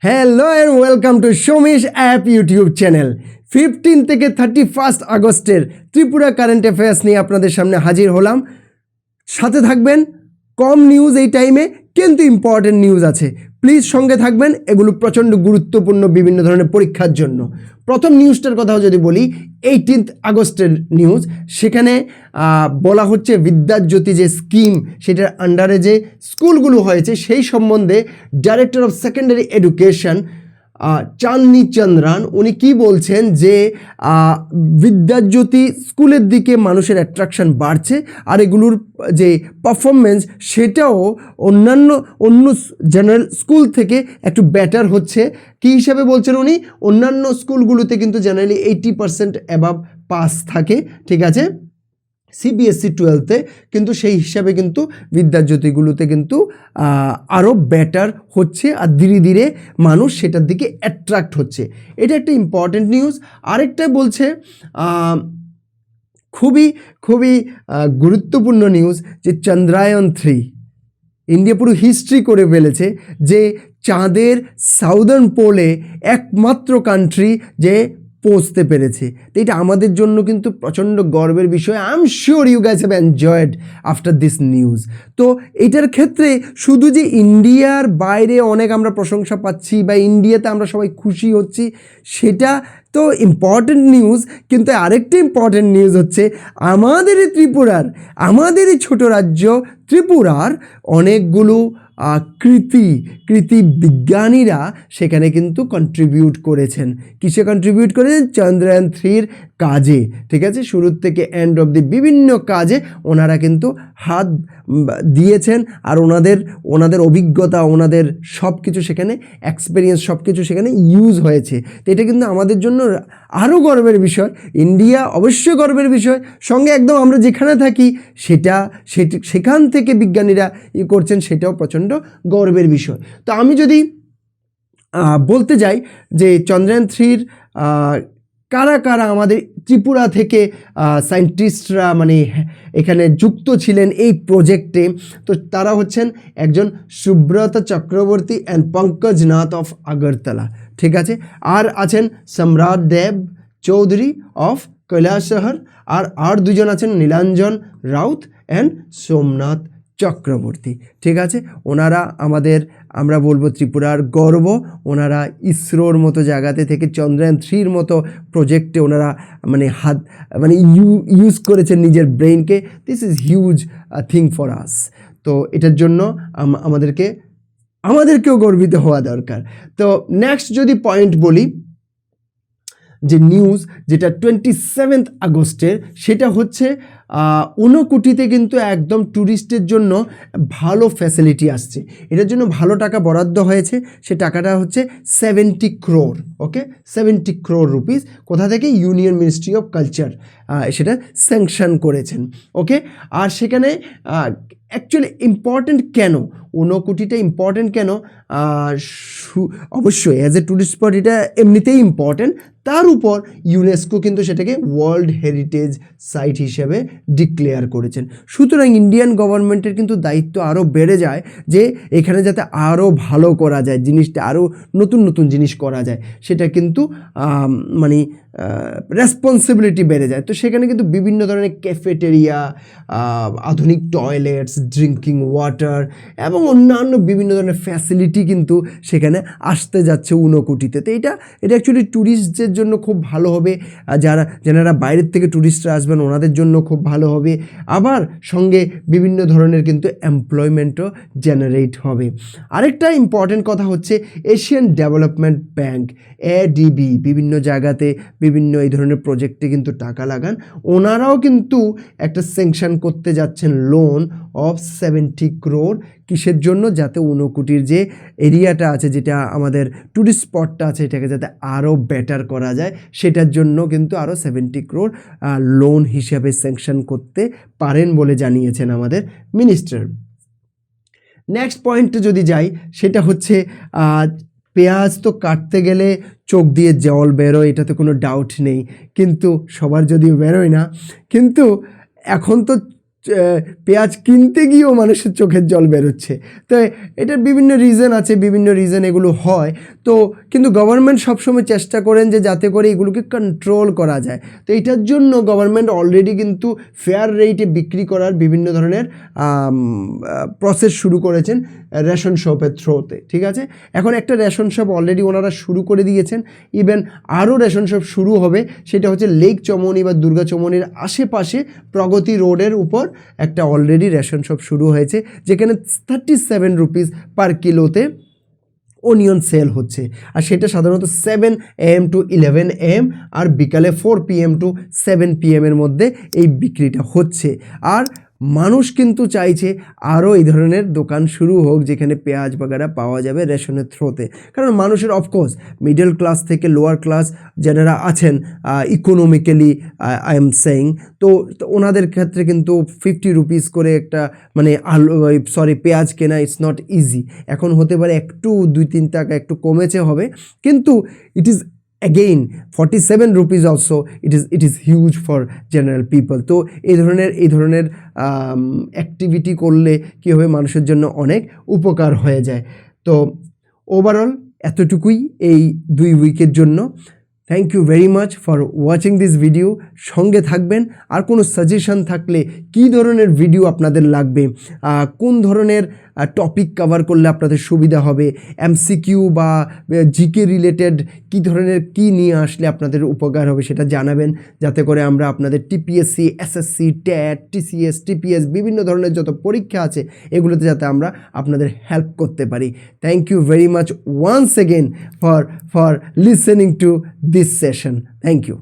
Hello and welcome to সমিশ app YouTube channel. 15 থেকে 31 আগস্টের ত্রিপুরা কারেন্ট অ্যাফেয়ার্স নিয়ে আপনাদের সামনে হাজির হলাম। সাথে থাকবেন, কম নিউজ এই টাইমে কিন্তু ইম্পর্টেন্ট নিউজ আছে, প্লিজ সঙ্গে থাকবেন। এগুলো প্রচণ্ড গুরুত্বপূর্ণ বিভিন্ন ধরনের পরীক্ষার জন্য। প্রথম নিউজটার কথাও যদি বলি, 18 আগস্টের নিউজ, সেখানে বলা হচ্ছে বিদ্যাজ্যোতি যে স্কিম, সেটার আন্ডারে যে স্কুলগুলো হয়েছে সেই সম্বন্ধে ডাইরেক্টর অফ সেকেন্ডারি এডুকেশন চাঁদনি চন্দ্রান উনি কি বলছেন যে বিদ্যাজ্যোতি স্কুলের দিকে মানুষের অ্যাট্রাকশন বাড়ছে, আর এগুলোর যে পারফরমেন্স সেটাও অন্য জেনারেল স্কুল থেকে একটু বেটার হচ্ছে। কী হিসাবে বলছেন উনি? অন্যান্য স্কুলগুলোতে কিন্তু জেনারেলি 80% অ্যাবাভ পাস থাকে, ঠিক আছে, সিবিএসসি 12তে, কিন্তু সেই হিসাবে কিন্তু বিদ্যাজ্যোতিগুলোতে কিন্তু আরও বেটার হচ্ছে, আর ধীরে ধীরে মানুষ সেটার দিকে অ্যাট্রাক্ট হচ্ছে। এটা একটা ইম্পর্ট্যান্ট নিউজ। আরেকটা বলছে খুবই গুরুত্বপূর্ণ নিউজ, যে চন্দ্রায়ন 3 ইন্ডিয়া পুরো হিস্ট্রি করে ফেলেছে, যে চাঁদের সাউদার্ন পোলে একমাত্র কান্ট্রি যে পৌঁছতে পেরেছে। তো এটা আমাদের জন্য কিন্তু প্রচণ্ড গর্বের বিষয়। I am sure you guys have enjoyed after this news. তো এটার ক্ষেত্রে শুধু যে ইন্ডিয়ার বাইরে অনেক আমরা প্রশংসা পাচ্ছি বা ইন্ডিয়াতে আমরা সবাই খুশি হচ্ছি, সেটা তো ইম্পর্টেন্ট নিউজ, কিন্তু আরেকটা ইম্পর্টেন্ট নিউজ হচ্ছে আমাদেরই ত্রিপুরার, আমাদেরই ছোট রাজ্য ত্রিপুরার অনেকগুলো কৃতি বিজ্ঞানীরা সেখানে কিন্তু কন্ট্রিবিউট করেছেন। কিসে কন্ট্রিবিউট করেছেন? চন্দ্রায়ন 3-র কাজে, ঠিক আছে, শুরুর থেকে এন্ড অব দি বিভিন্ন কাজে ওনারা কিন্তু হাত দিয়েছেন, আর ওনাদের অভিজ্ঞতা, ওনাদের সব কিছু সেখানে এক্সপিরিয়েন্স সব কিছু সেখানে ইউজ হয়েছে। তো এটা কিন্তু আমাদের জন্য আরও গর্বের বিষয়। ইন্ডিয়া অবশ্যই গর্বের বিষয়, সঙ্গে একদম আমরা যেখানে থাকি সেখান থেকে বিজ্ঞানীরা করছেন, সেটাও প্রচণ্ড গর্বের বিষয়। তো আমি যদি বলতে যাই যে চন্দ্রায়ন 3-র কারা আমাদের ত্রিপুরা থেকে সায়েন্টিস্টরা মানে এখানে যুক্ত ছিলেন এই প্রজেক্টে, তো তারা হচ্ছেন একজন সুব্রত চক্রবর্তী অ্যান্ড পঙ্কজ নাথ অফ আগরতলা, ঠিক আছে, আর আছেন সম্রাট দেব চৌধুরী অফ কৈলাসহর, আর দুজন আছেন নীলাঞ্জন রাউত অ্যান্ড সোমনাথ চক্রবর্তী, ঠিক আছে। ওনারা আমরা বলবো ত্রিপুরার গর্ব। ওনারা ইসরোর মতো জায়গাতে থেকে চন্দ্রায়ন 3-র মতো প্রজেক্টে ওনারা ইউজ করেছেন নিজের ব্রেইনকে। This is huge thing for us. তো এটার জন্য আমাদেরকেও গর্বিত হওয়া দরকার। তো নেক্সট যদি পয়েন্ট বলি, যে নিউজ যেটা 27 আগস্টের, সেটা হচ্ছে ঊনকোটিতে কিন্তু একদম ট্যুরিস্টের জন্য ভালো ফ্যাসিলিটি আসছে। এটার জন্য ভালো টাকা বরাদ্দ হয়েছে। সে টাকাটা হচ্ছে 70 crore, ওকে, 70 crore রুপিস। কোথা থেকে? ইউনিয়ন মিনিস্ট্রি অফ কালচার সেটা স্যাংশন করেছেন, ওকে। আর সেখানে অ্যাকচুয়ালি ইম্পর্টেন্ট কেন, ঊনকোটিটা ইম্পর্টেন্ট কেন? অবশ্যই অ্যাজ এ ট্যুরিস্ট স্পট এটা এমনিতেই ইম্পর্টেন্ট, তার উপর ইউনেস্কো কিন্তু সেটাকে ওয়ার্ল্ড হেরিটেজ সাইট হিসেবে ডিক্লেয়ার করেছেন। সুতরাং ইন্ডিয়ান গভর্নমেন্টের কিন্তু দায়িত্ব আরও বেড়ে যায় যে এখানে যাতে আরও ভালো করা যায়, জিনিসটা আরও নতুন জিনিস করা যায়, সেটা কিন্তু রেসপন্সিবিলিটি বেড়ে যায়। তো সেখানে কিন্তু বিভিন্ন ধরনের ক্যাফেটেরিয়া, আধুনিক টয়লেটস, ড্রিঙ্কিং ওয়াটার এবং অন্যান্য বিভিন্ন ধরনের ফ্যাসিলিটি কিন্তু সেখানে আসতে যাচ্ছে ঊনকোটিতে। তো এটা অ্যাকচুয়ালি ট্যুরিস্টদের জন্য খুব ভালো হবে, যারা বাইরের থেকে ট্যুরিস্টরা আসবেন ওনাদের জন্য খুব ভালো হবে, আবার সঙ্গে বিভিন্ন ধরনের কিন্তু এমপ্লয়মেন্টও জেনারেট হবে। আরেকটা ইম্পর্টেন্ট কথা হচ্ছে এশিয়ান ডেভেলপমেন্ট ব্যাংক, এডিবি, বিভিন্ন জায়গাতে বিভিন্ন এই ধরনের প্রজেক্টে কিন্তু টাকা লাগান। ওনারাও কিন্তু একটা স্যাংশন করতে যাচ্ছেন লোন অফ 70 crore। কিসের জন্য? যাতে ঊনকোটির যে এরিয়াটা আছে, যেটা আমাদের ট্যুরিস্ট স্পটটা আছে, এটাকে যাতে আরও বেটার করা যায়, সেটার জন্য কিন্তু আরও 70 crore লোন হিসাবে স্যাংশন করতে পারেন বলে জানিয়েছেন আমাদের মিনিস্টার। নেক্সট পয়েন্টে যদি যাই, সেটা হচ্ছে পেঁয়াজ তো কাটতে গেলে চোখ দিয়ে জল বেরোয়, এটাতে কোনো ডাউট নেই, কিন্তু সবার যদিও বেরোয় না, কিন্তু এখন তো পেঁয়াজ কিনতে গিয়েও মানুষের চোখের জল বেরোচ্ছে। তো এটার বিভিন্ন রিজন আছে, বিভিন্ন রিজন এগুলো হয়। তো কিন্তু গভর্নমেন্ট সবসময় চেষ্টা করেন যে যাতে করে এগুলোকে কন্ট্রোল করা যায়। তো এটার জন্য গভর্নমেন্ট অলরেডি কিন্তু ফেয়ার রেটে বিক্রি করার বিভিন্ন ধরনের প্রসেস শুরু করেছেন রেশন শপের থ্রোতে, ঠিক আছে। এখন একটা রেশন শপ অলরেডি ওনারা শুরু করে দিয়েছেন, ইভেন আরও রেশন শপ শুরু হবে। সেটা হচ্ছে লেক চমনি বা দুর্গা চমনির আশেপাশে প্রগতি রোডের উপর একটা অলরেডি রেশন শপ শুরু হয়েছে, যেখানে 37 রুপিস পার কিলোতে অনিয়ন সেল হচ্ছে। আর সেটা সাধারণত 7 AM টু 11 AM আর বিকালে 4 PM টু 7 PM এর মধ্যে এই বিক্রিটা হচ্ছে। আর মানুষ কিন্তু চাইছে আরও এই ধরনের দোকান শুরু হোক যেখানে পেঁয়াজ বাগারা পাওয়া যাবে রেশনের থ্রোতে। কারণ মানুষের অফকোর্স মিডল ক্লাস থেকে লোয়ার ক্লাস যারা আছেন ইকোনমিক্যালি আই এম সেইং, তো ওনাদের ক্ষেত্রে কিন্তু 50 রুপিস করে একটা মানে পেঁয়াজ কেনা ইটস নট ইজি। এখন হতে পারে একটু 2-3 টাকা একটু কমেছে হবে, কিন্তু it is again 47 rupees also it is huge for general people. তো এই ধরনের অ্যাক্টিভিটি করলে কী হবে, মানুষের জন্য অনেক উপকার হয়ে যায়। তো ওভারঅল এতটুকুই এই 2 উইকের জন্য। Thank you very much for watching this video. সঙ্গে থাকবেন। আর কোনো সাজেশন থাকলে কী ধরনের ভিডিও আপনাদের লাগবে, কোন ধরনের টপিক কভার করলে আপনাদের সুবিধা হবে, এমসিকিউ বা জিকে রিলেটেড কী ধরনের কী নিয়ে আসলে আপনাদের উপকার হবে সেটা জানাবেন, যাতে করে আমরা আপনাদের টিপিএসসি, এসএসসি, ট্যাট, টিসিএস, টিপিএস বিভিন্ন ধরনের যত পরীক্ষা আছে এগুলোতে যাতে আমরা আপনাদের হেল্প করতে পারি। Thank you very much once again for listening to this session. Thank you.